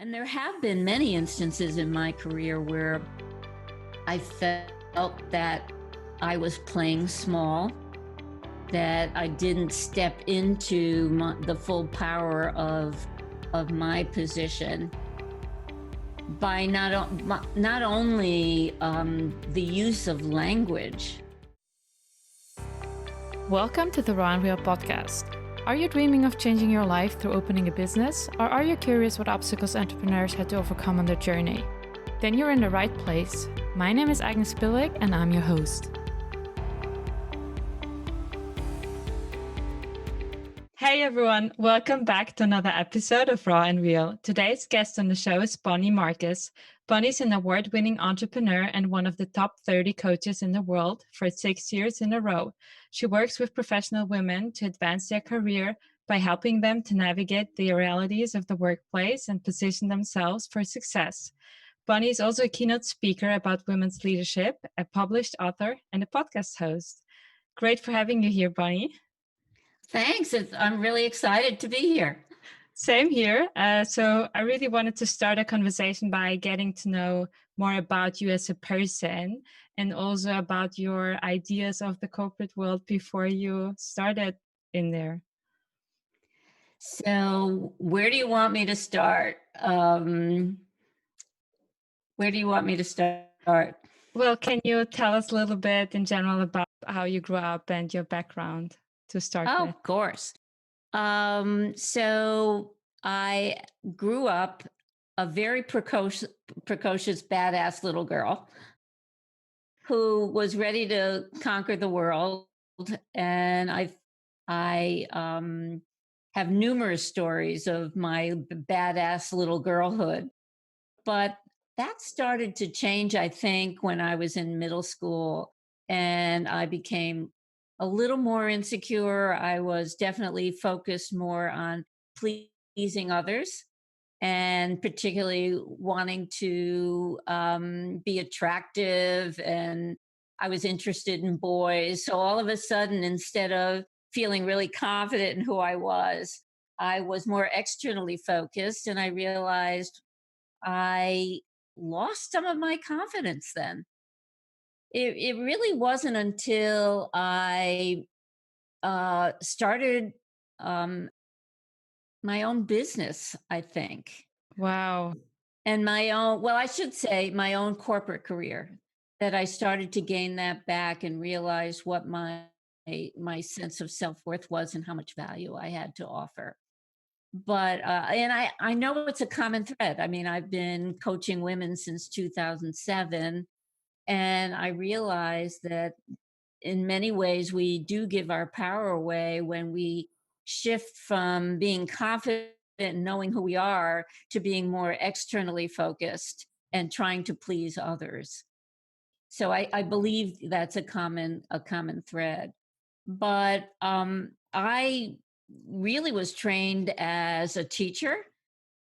And there have been many instances in my career where I felt that I was playing small, that I didn't step into the full power of my position by not only the use of language. Welcome to the Raw and Real podcast. Are you dreaming of changing your life through opening a business, or are you curious what obstacles entrepreneurs had to overcome on their journey? Then you're in the right place. My name is Agnes and I'm your host. Hey everyone, welcome back to another episode of Raw and Real. Today's guest on the show is Bonnie Marcus. Bonnie's an award-winning entrepreneur and one of the top 30 coaches in the world for 6 years in a row. She works with professional women to advance their career by helping them to navigate the realities of the workplace and position themselves for success. Bonnie is also a keynote speaker about women's leadership, a published author, and a podcast host. Great for having you here, Bonnie. Thanks. I'm really excited to be here. Same here. So I really wanted to start a conversation by getting to know more about you as a person and also about your ideas of the corporate world before you started in there. So where do you want me to start? Where do you want me to start? Well, can you tell us a little bit in general about how you grew up and your background to start with? Of course. So I grew up a very precocious, badass little girl who was ready to conquer the world. And I have numerous stories of my badass little girlhood. But that started to change, I think, when I was in middle school and I became a little more insecure. I was definitely focused more on pleasing others and particularly wanting to be attractive. And I was interested in boys. So all of a sudden, instead of feeling really confident in who I was more externally focused. And I realized I lost some of my confidence then. It really wasn't until I started my own business, I think. Wow. And I should say my own corporate career, that I started to gain that back and realize what my sense of self-worth was and how much value I had to offer. But and I know it's a common thread. I mean, I've been coaching women since 2007, and I realize that in many ways we do give our power away when we shift from being confident and knowing who we are to being more externally focused and trying to please others. So I believe that's a common thread. But I really was trained as a teacher.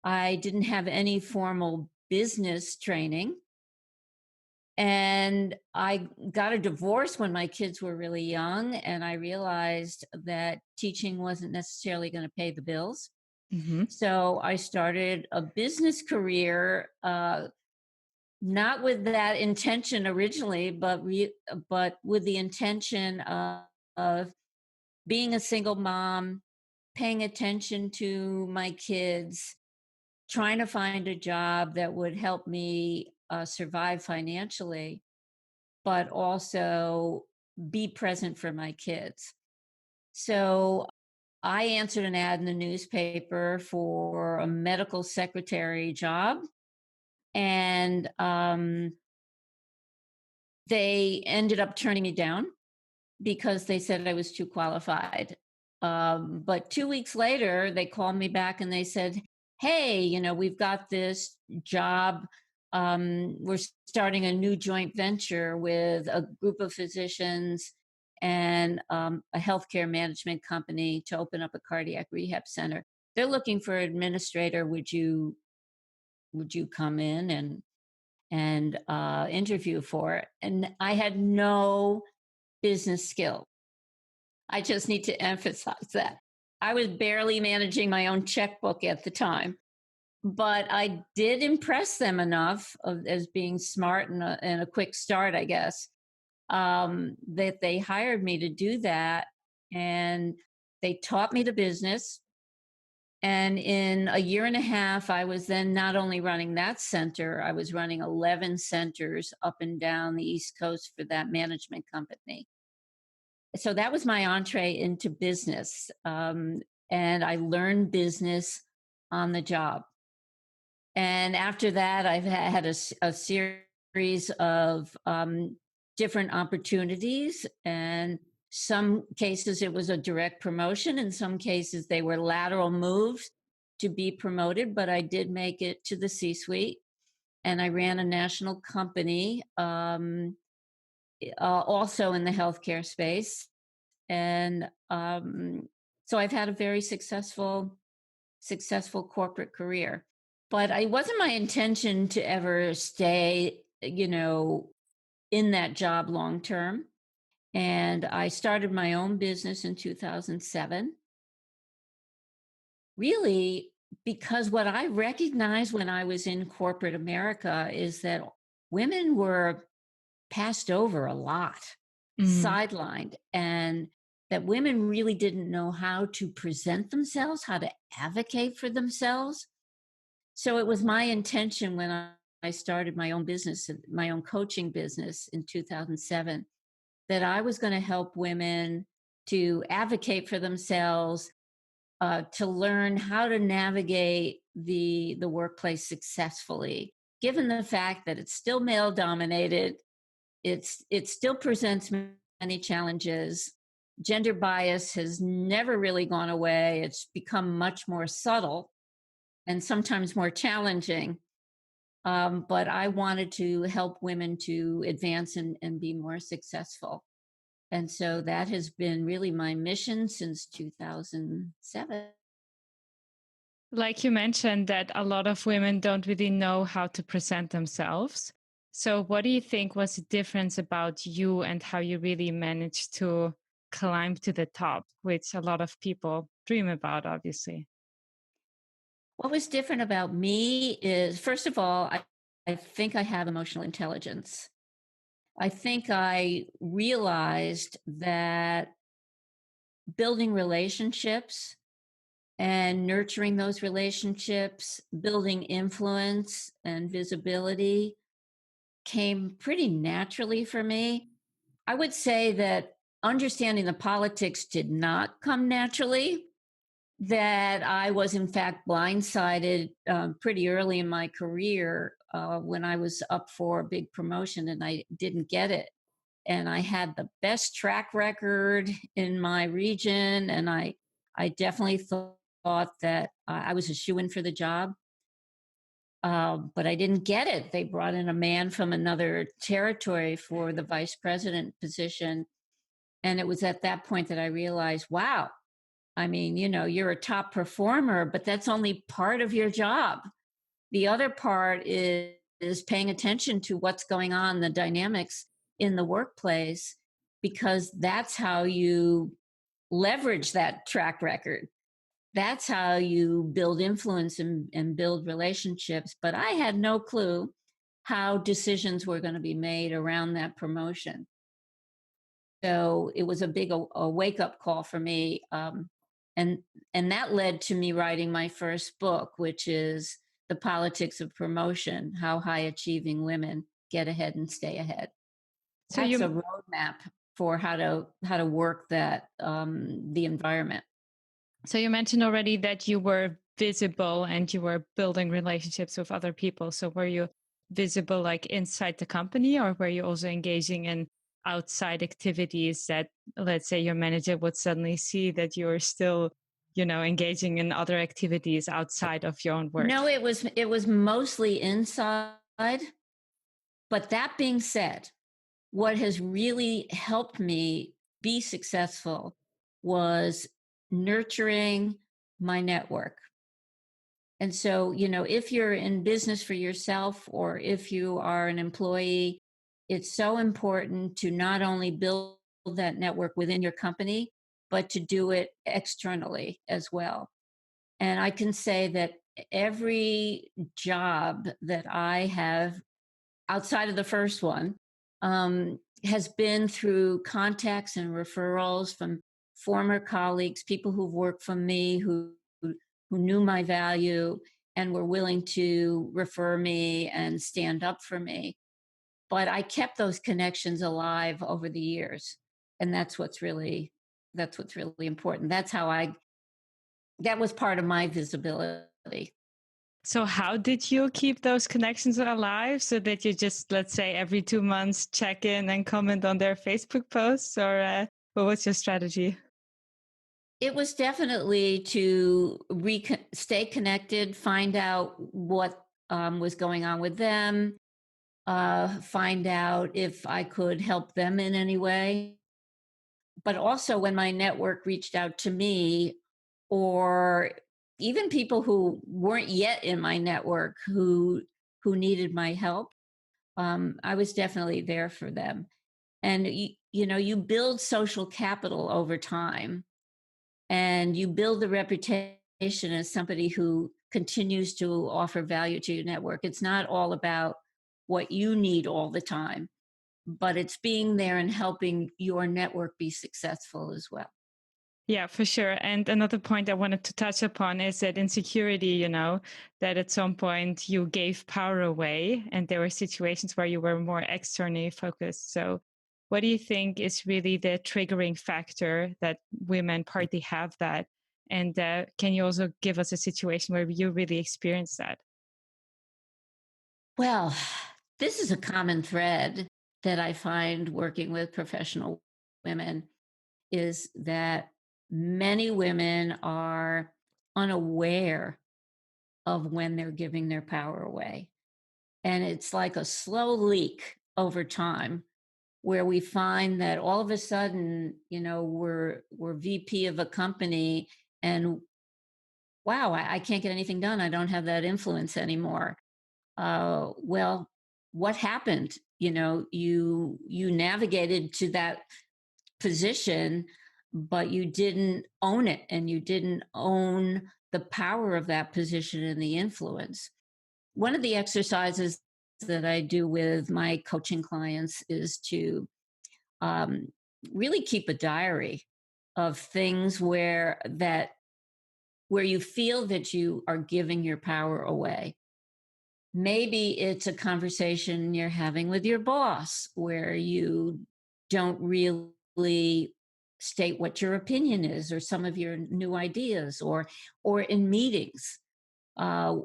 I didn't have any formal business training. And I got a divorce when my kids were really young. And I realized that teaching wasn't necessarily going to pay the bills. Mm-hmm. So I started a business career, not with that intention originally, but with the intention of being a single mom, paying attention to my kids, trying to find a job that would help me survive financially, but also be present for my kids. So I answered an ad in the newspaper for a medical secretary job. And they ended up turning me down because they said I was too qualified. But 2 weeks later, they called me back and they said, hey, we've got this job. We're starting a new joint venture with a group of physicians and a healthcare management company to open up a cardiac rehab center. They're looking for an administrator. Would you come in and interview for it? And I had no business skill. I just need to emphasize that. I was barely managing my own checkbook at the time. but I did impress them enough as being smart and a quick start, I guess, that they hired me to do that. And they taught me the business. And in a year and a half, I was then not only running that center, I was running 11 centers up and down the East Coast for that management company. So that was my entree into business. And I learned business on the job. And after that, I've had a series of different opportunities. And some cases it was a direct promotion. In some cases, they were lateral moves to be promoted. But I did make it to the C suite. And I ran a national company, also in the healthcare space. And so I've had a very successful corporate career. But it wasn't my intention to ever stay, in that job long term. And I started my own business in 2007. Really, because what I recognized when I was in corporate America is that women were passed over a lot, Mhm. sidelined, and that women really didn't know how to present themselves, how to advocate for themselves. So it was my intention when I started my own business, my own coaching business in 2007, that I was going to help women to advocate for themselves, to learn how to navigate the workplace successfully, given the fact that it's still male dominated. It still presents many challenges. Gender bias has never really gone away. It's become much more subtle and sometimes more challenging. But I wanted to help women to advance and be more successful. And so that has been really my mission since 2007. Like you mentioned, that a lot of women don't really know how to present themselves. So, what do you think was the difference about you and how you really managed to climb to the top, which a lot of people dream about, obviously? What was different about me is, first of all, I think I have emotional intelligence. I think I realized that building relationships and nurturing those relationships, building influence and visibility came pretty naturally for me. I would say that understanding the politics did not come naturally, that I was, in fact, blindsided pretty early in my career when I was up for a big promotion and I didn't get it. And I had the best track record in my region, and I definitely thought that I was a shoo-in for the job. But I didn't get it. They brought in a man from another territory for the vice president position. And it was at that point that I realized, wow, I mean, you're a top performer, but that's only part of your job. The other part is paying attention to what's going on, the dynamics in the workplace, because that's how you leverage that track record. That's how you build influence and build relationships. But I had no clue how decisions were going to be made around that promotion. So it was a big a wake up call for me, and and that led to me writing my first book, which is The Politics of Promotion: How High Achieving Women Get Ahead and Stay Ahead. So That's a you roadmap for how to work that the environment. so you mentioned already that you were visible and you were building relationships with other people. So were you visible like inside the company, or were you also engaging in outside activities that, let's say, your manager would suddenly see that you're still, engaging in other activities outside of your own work? No, it was mostly inside. But that being said, what has really helped me be successful was nurturing my network. And so, if you're in business for yourself or if you are an employee, it's so important to not only build that network within your company, but to do it externally as well. And I can say that every job that I have outside of the first one has been through contacts and referrals from former colleagues, people who've worked for me who knew my value and were willing to refer me and stand up for me. But I kept those connections alive over the years, and that's what's really important. That was part of my visibility. So how did you keep those connections alive? So that you just, let's say, every 2 months check in and comment on their Facebook posts, or what was your strategy? It was definitely to stay connected, find out what was going on with them, find out if I could help them in any way. But also, when my network reached out to me, or even people who weren't yet in my network who needed my help, I was definitely there for them. And you build social capital over time, and you build the reputation as somebody who continues to offer value to your network. It's not all about what you need all the time, but it's being there and helping your network be successful as well. Yeah, for sure. And another point I wanted to touch upon is that insecurity, that at some point you gave power away and there were situations where you were more externally focused. So, what do you think is really the triggering factor that women partly have that? And can you also give us a situation where you really experienced that? Well, this is a common thread that I find working with professional women, is that many women are unaware of when they're giving their power away. And it's like a slow leak over time where we find that all of a sudden, we're VP of a company, and wow, I can't get anything done. I don't have that influence anymore. Well, what happened? You navigated to that position, but you didn't own it, and you didn't own the power of that position and the influence. One of the exercises that I do with my coaching clients is to um, really keep a diary of things where you feel that you are giving your power away. Maybe it's a conversation you're having with your boss where you don't really state what your opinion is or some of your new ideas, or in meetings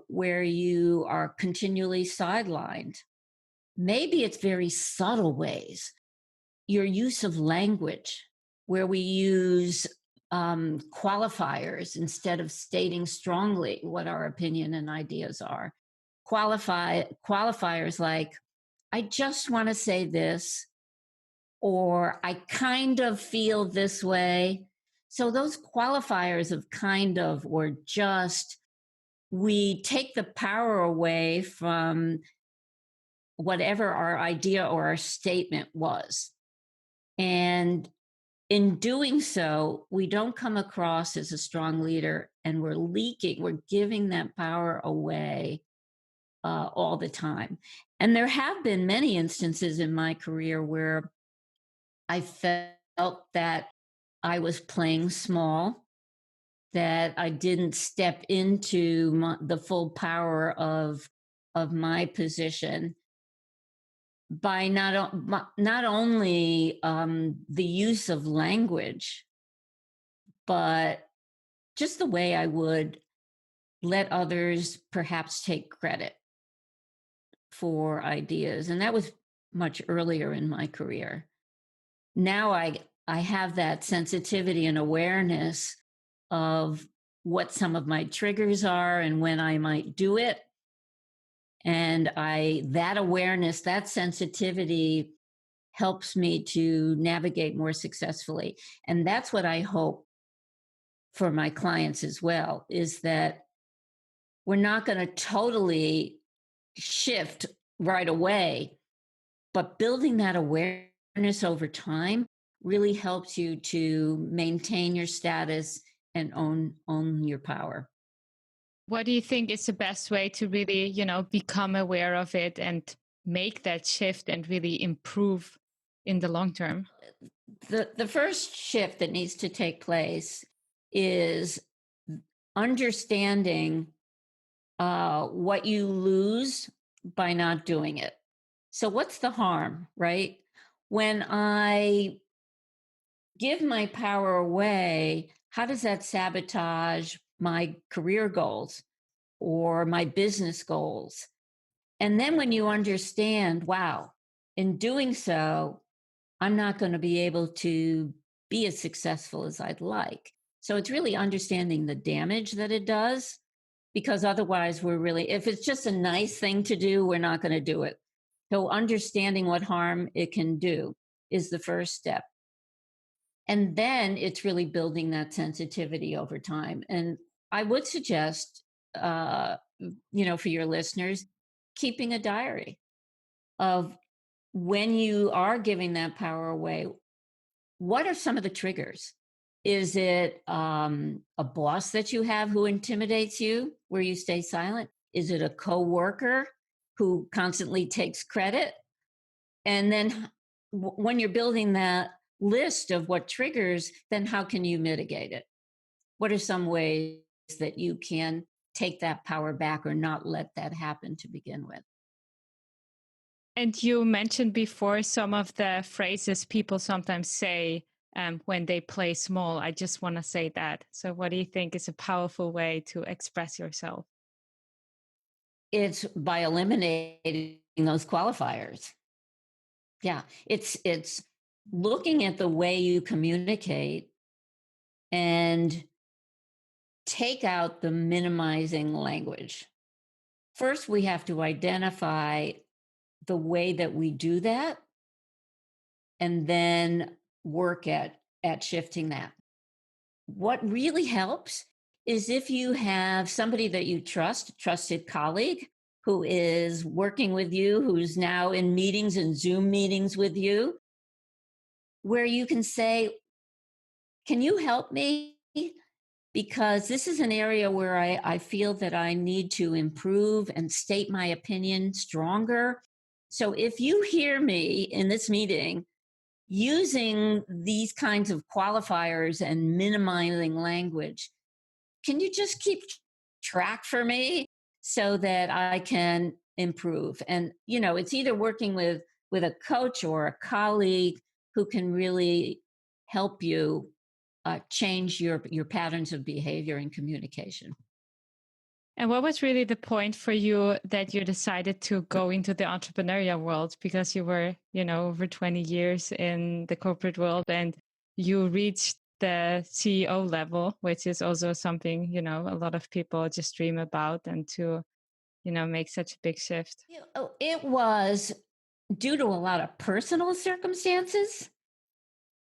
where you are continually sidelined. Maybe it's very subtle ways. Your use of language, where we use qualifiers instead of stating strongly what our opinion and ideas are. Qualifiers like, I just want to say this, or I kind of feel this way. So those qualifiers of kind of or just, we take the power away from whatever our idea or our statement was. And in doing so, we don't come across as a strong leader, and we're giving that power away all the time. And there have been many instances in my career where I felt that I was playing small, that I didn't step into the full power of my position by not only the use of language, but just the way I would let others perhaps take credit for ideas. And that was much earlier in my career. Now I have that sensitivity and awareness of what some of my triggers are and when I might do it. And that awareness, that sensitivity helps me to navigate more successfully. And that's what I hope for my clients as well, is that we're not going to totally shift right away, but building that awareness over time really helps you to maintain your status and own your power. What do you think is the best way to really, become aware of it and make that shift and really improve in the long term? The first shift that needs to take place is understanding what you lose by not doing it. So, what's the harm, right? When I give my power away, how does that sabotage my career goals or my business goals? And then when you understand, wow, in doing so, I'm not going to be able to be as successful as I'd like. So it's really understanding the damage that it does, because otherwise, we're really, if it's just a nice thing to do, we're not going to do it. So understanding what harm it can do is the first step. And then it's really building that sensitivity over time. And I would suggest, for your listeners, keeping a diary of when you are giving that power away, what are some of the triggers? Is it a boss that you have who intimidates you, where you stay silent? Is it a coworker who constantly takes credit? And then when you're building that list of what triggers, then how can you mitigate it? What are some ways that you can take that power back or not let that happen to begin with? And you mentioned before some of the phrases people sometimes say when they play small. I just want to say that. So, what do you think is a powerful way to express yourself? It's by eliminating those qualifiers. Yeah, it's looking at the way you communicate and take out the minimizing language. First, we have to identify the way that we do that and then work at shifting that. What really helps is if you have somebody that you trust, a trusted colleague who is working with you, who's now in meetings and Zoom meetings with you, where you can say, can you help me? Because this is an area where I feel that I need to improve and state my opinion stronger. So if you hear me in this meeting using these kinds of qualifiers and minimizing language, can you just keep track for me so that I can improve? And it's either working with a coach or a colleague who can really help you change your patterns of behavior and communication. And what was really the point for you that you decided to go into the entrepreneurial world? Because you were, over 20 years in the corporate world and you reached the CEO level, which is also something, a lot of people just dream about, and to, make such a big shift. It was due to a lot of personal circumstances.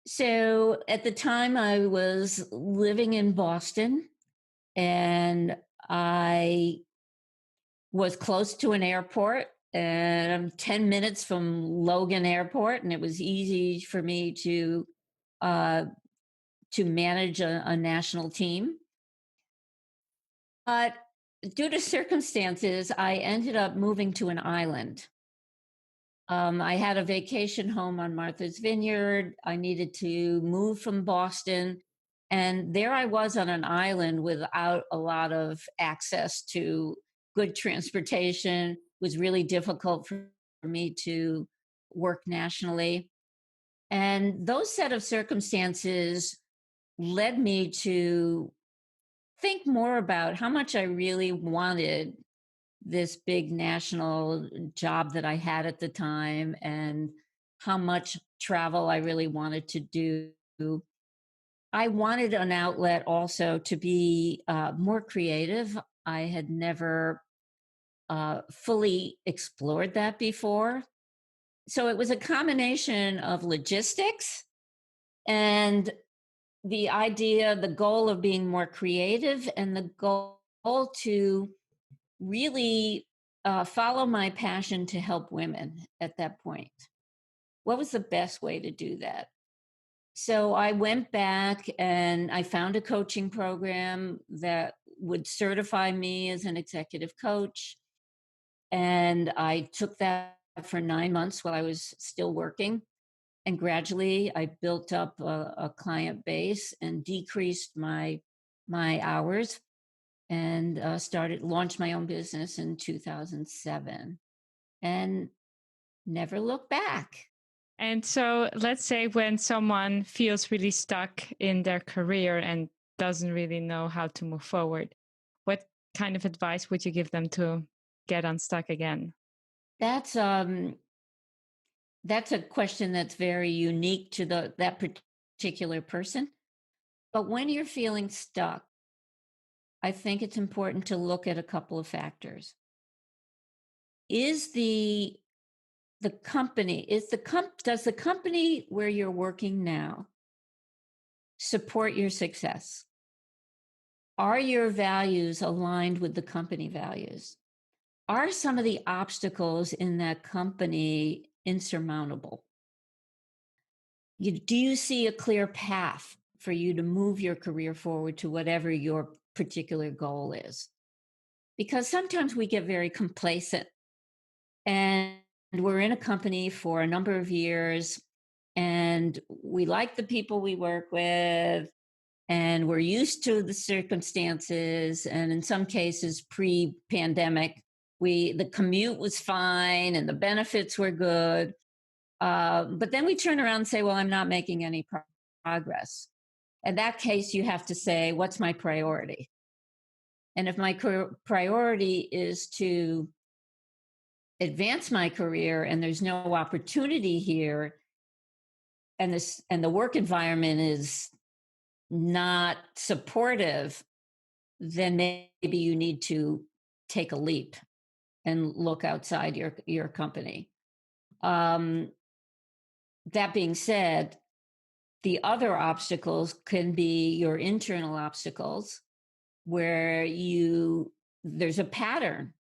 So at the time, I was living in Boston and I was close to an airport, and I'm 10 minutes from Logan Airport, and it was easy for me uh, to manage a national team. But due to circumstances, I ended up moving to an island. I had a vacation home on Martha's Vineyard. I needed to move from Boston. And there I was on an island without a lot of access to good transportation. It was really difficult for me to work nationally. And those set of circumstances led me to think more about how much I really wanted this big national job that I had at the time and how much travel I really wanted to do. I wanted an outlet also to be more creative. I had never fully explored that before. So it was a combination of logistics and the idea, the goal of being more creative, and the goal to really follow my passion to help women at that point. What was the best way to do that? So I went back and I found a coaching program that would certify me as an executive coach. And I took that for 9 months while I was still working. And gradually I built up a client base and decreased my hours and started launched my own business in 2007 and never looked back. And so let's say when someone feels really stuck in their career and doesn't really know how to move forward, what kind of advice would you give them to get unstuck again? That's um that's a question that's very unique to that particular person. But when you're feeling stuck, I think it's important to look at a couple of factors. Is the company is the does the company where you're working now support your success? Are your values aligned with the company values? Are some of the obstacles in that company insurmountable? Do you see a clear path for you to move your career forward to whatever your particular goal is? Because sometimes we get very complacent and we're in a company for a number of years and we like the people we work with and we're used to the circumstances, and in some cases pre-pandemic the commute was fine and the benefits were good, but then we turn around and say, well, I'm not making any progress. In that case, you have to say, what's my priority? And if my priority is to advance my career and there's no opportunity here, and the work environment is not supportive, then maybe you need to take a leap and look outside your company. Um, that being said, the other obstacles can be your internal obstacles where there's a pattern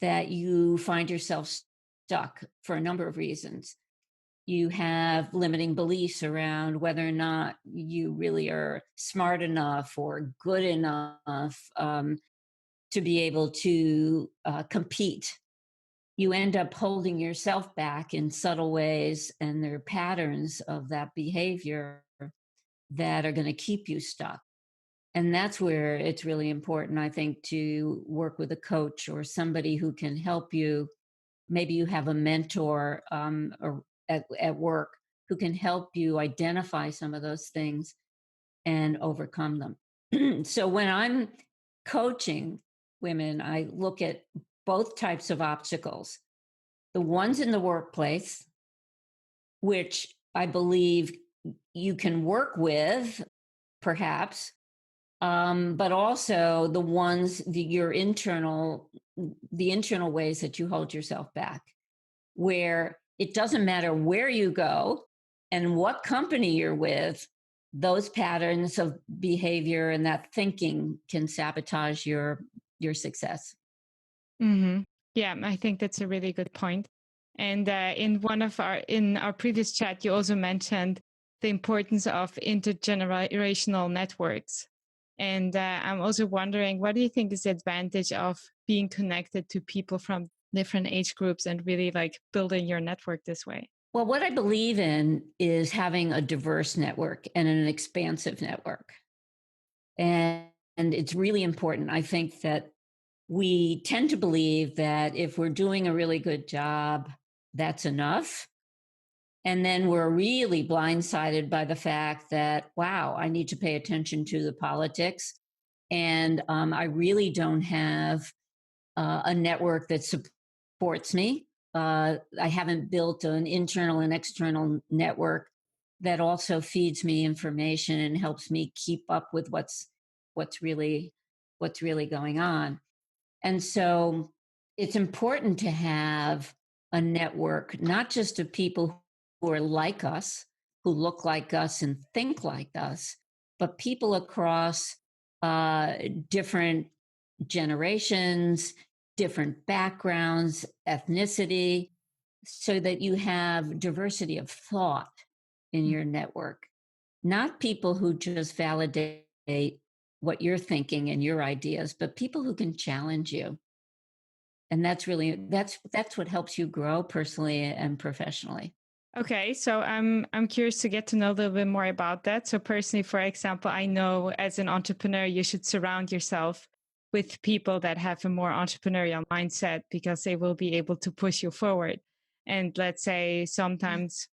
that you find yourself stuck for a number of reasons. You have limiting beliefs around whether or not you really are smart enough or good enough to be able to compete. You end up holding yourself back in subtle ways, and there are patterns of that behavior that are going to keep you stuck. And that's where it's really important, I think, to work with a coach or somebody who can help you. Maybe you have a mentor or at work who can help you identify some of those things and overcome them. So when I'm coaching women, I look at both types of obstacles: the ones in the workplace, which I believe you can work with, perhaps, but also the internal ways that you hold yourself back, where it doesn't matter where you go and what company you're with, those patterns of behavior and that thinking can sabotage your success. Hmm. Yeah, I think that's a really good point. And in our previous chat, you also mentioned the importance of intergenerational networks. And I'm also wondering, what do you think is the advantage of being connected to people from different age groups and really like building your network this way? Well, what I believe in is having a diverse network and an expansive network. And it's really important. I think that we tend to believe that if we're doing a really good job, that's enough. And then we're really blindsided by the fact that, wow, I need to pay attention to the politics. And I really don't have a network that supports me. I haven't built an internal and external network that also feeds me information and helps me keep up with what's really what's really going on. And so it's important to have a network, not just of people who are like us, who look like us and think like us, but people across different generations, different backgrounds, ethnicity, so that you have diversity of thought in your network, not people who just validate what you're thinking and your ideas, but people who can challenge you. And that's what helps you grow personally and professionally. Okay, so I'm curious to get to know a little bit more about that. So personally, for example, I know as an entrepreneur, you should surround yourself with people that have a more entrepreneurial mindset because they will be able to push you forward. And let's say sometimes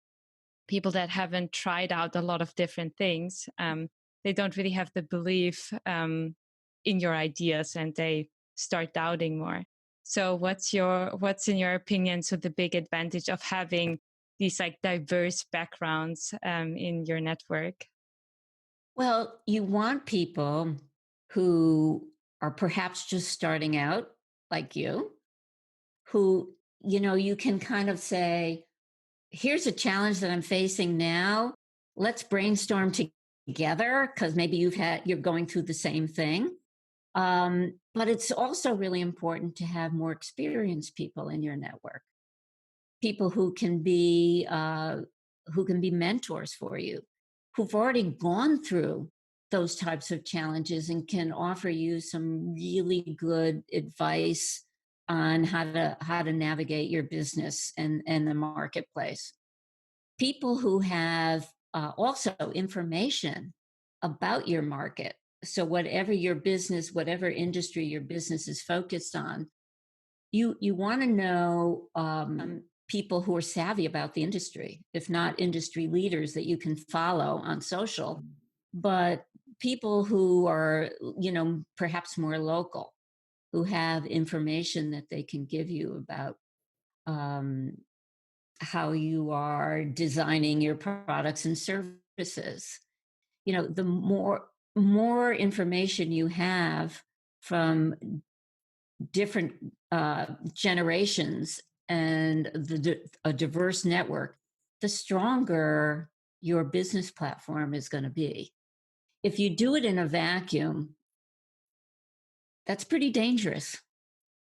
people that haven't tried out a lot of different things, they don't really have the belief in your ideas and they start doubting more. So what's in your opinion so the big advantage of having these like diverse backgrounds in your network? Well, you want people who are perhaps just starting out like you, who, you can kind of say, here's a challenge that I'm facing now. Let's brainstorm together because maybe you're going through the same thing. But it's also really important to have more experienced people in your network, people who can be mentors for you, who've already gone through those types of challenges and can offer you some really good advice on how to navigate your business and the marketplace. People who have also information about your market. So whatever your business, whatever industry your business is focused on, you want to know people who are savvy about the industry, if not industry leaders that you can follow on social, but people who are, perhaps more local, who have information that they can give you about um, how you are designing your products and services. The more information you have from different generations and a diverse network, the stronger your business platform is going to be. If you do it in a vacuum, that's pretty dangerous.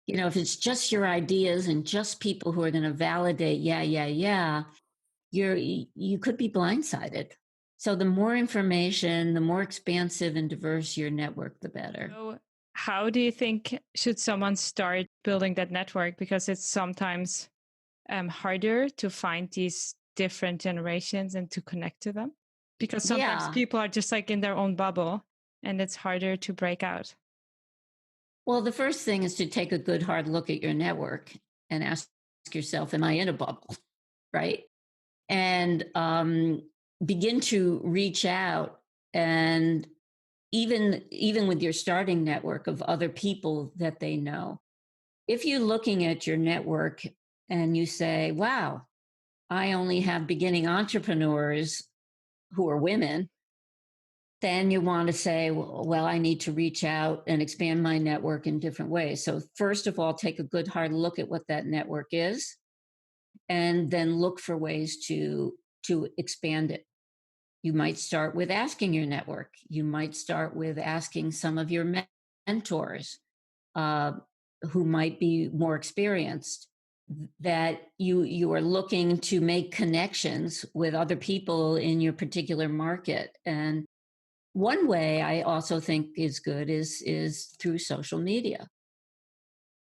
If it's just your ideas and just people who are going to validate, yeah, yeah, yeah, you could be blindsided. So the more information, the more expansive and diverse your network, the better. So how do you think should someone start building that network? Because it's sometimes harder to find these different generations and to connect to them because sometimes Yeah. people are just like in their own bubble and it's harder to break out. Well, the first thing is to take a good hard look at your network and ask yourself, am I in a bubble? Right. And begin to reach out, and even with your starting network of other people that they know, if you're looking at your network and you say, wow, I only have beginning entrepreneurs who are women, then you want to say, well, I need to reach out and expand my network in different ways. So first of all, take a good hard look at what that network is, and then look for ways to expand it. You might start with asking your network. You might start with asking some of your mentors uh, who might be more experienced, that you are looking to make connections with other people in your particular market. And one way I also think is good is through social media.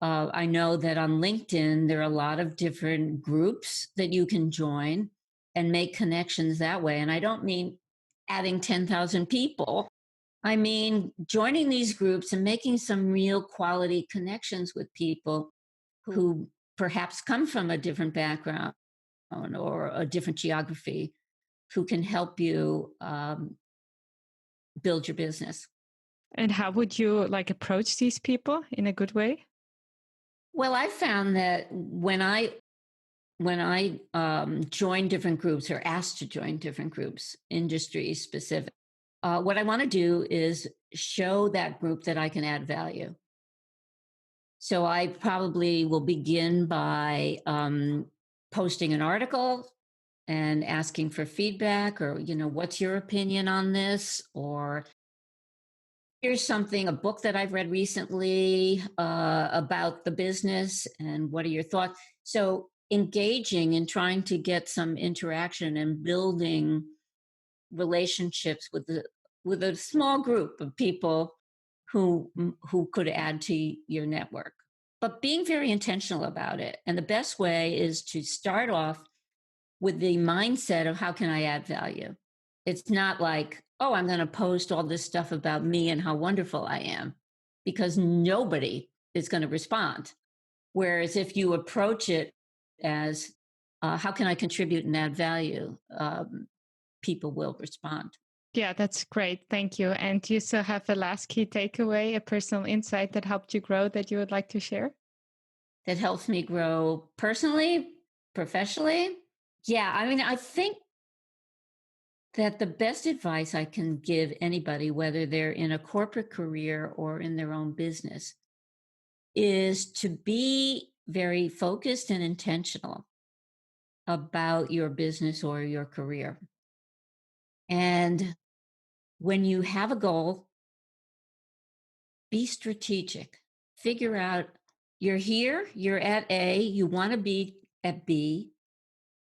I know that on LinkedIn, there are a lot of different groups that you can join and make connections that way. And I don't mean adding 10,000 people. I mean joining these groups and making some real quality connections with people who perhaps come from a different background or a different geography, who can help you build your business. And how would you like approach these people in a good way? Well, I found that when I join different groups or asked to join different groups, industry specific, what I want to do is show that group that I can add value. So I probably will begin by posting an article and asking for feedback, or what's your opinion on this, or here's a book that I've read recently about the business, and what are your thoughts? So engaging and trying to get some interaction and building relationships with a small group of people who could add to your network. But being very intentional about it. And the best way is to start off with the mindset of how can I add value? It's not like, oh, I'm going to post all this stuff about me and how wonderful I am, because nobody is going to respond. Whereas if you approach it as, how can I contribute and add value? People will respond. Yeah, that's great. Thank you. And do you still have a last key takeaway, a personal insight that helped you grow that you would like to share? That helps me grow personally, professionally. Yeah, I mean, I think that the best advice I can give anybody, whether they're in a corporate career or in their own business, is to be very focused and intentional about your business or your career. And when you have a goal, be strategic. Figure out you're here, you're at A, you want to be at B.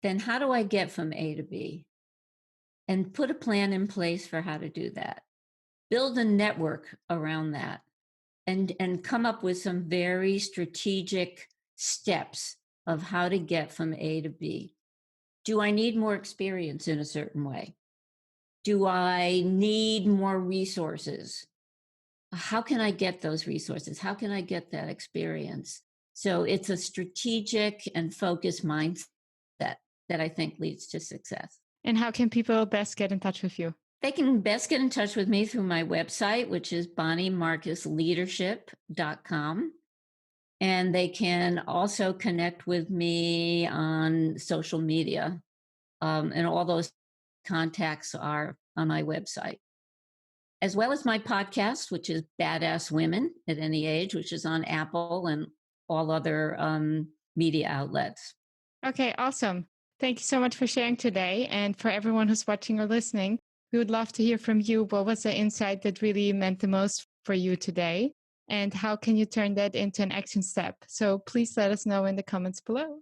Then how do I get from A to B? And put a plan in place for how to do that. Build a network around that and come up with some very strategic steps of how to get from A to B. Do I need more experience in a certain way? Do I need more resources? How can I get those resources? How can I get that experience? So it's a strategic and focused mindset that I think leads to success. And how can people best get in touch with you? They can best get in touch with me through my website, which is bonniemarcusleadership.com. And they can also connect with me on social media. And all those contacts are on my website, as well as my podcast, which is Badass Women at Any Age, which is on Apple and all other media outlets. Okay, awesome. Thank you so much for sharing today. And for everyone who's watching or listening, we would love to hear from you. What was the insight that really meant the most for you today? And how can you turn that into an action step? So please let us know in the comments below.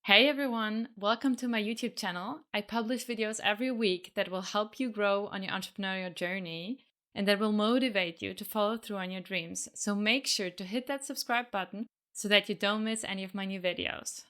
Hey everyone, welcome to my YouTube channel. I publish videos every week that will help you grow on your entrepreneurial journey and that will motivate you to follow through on your dreams. So make sure to hit that subscribe button so that you don't miss any of my new videos.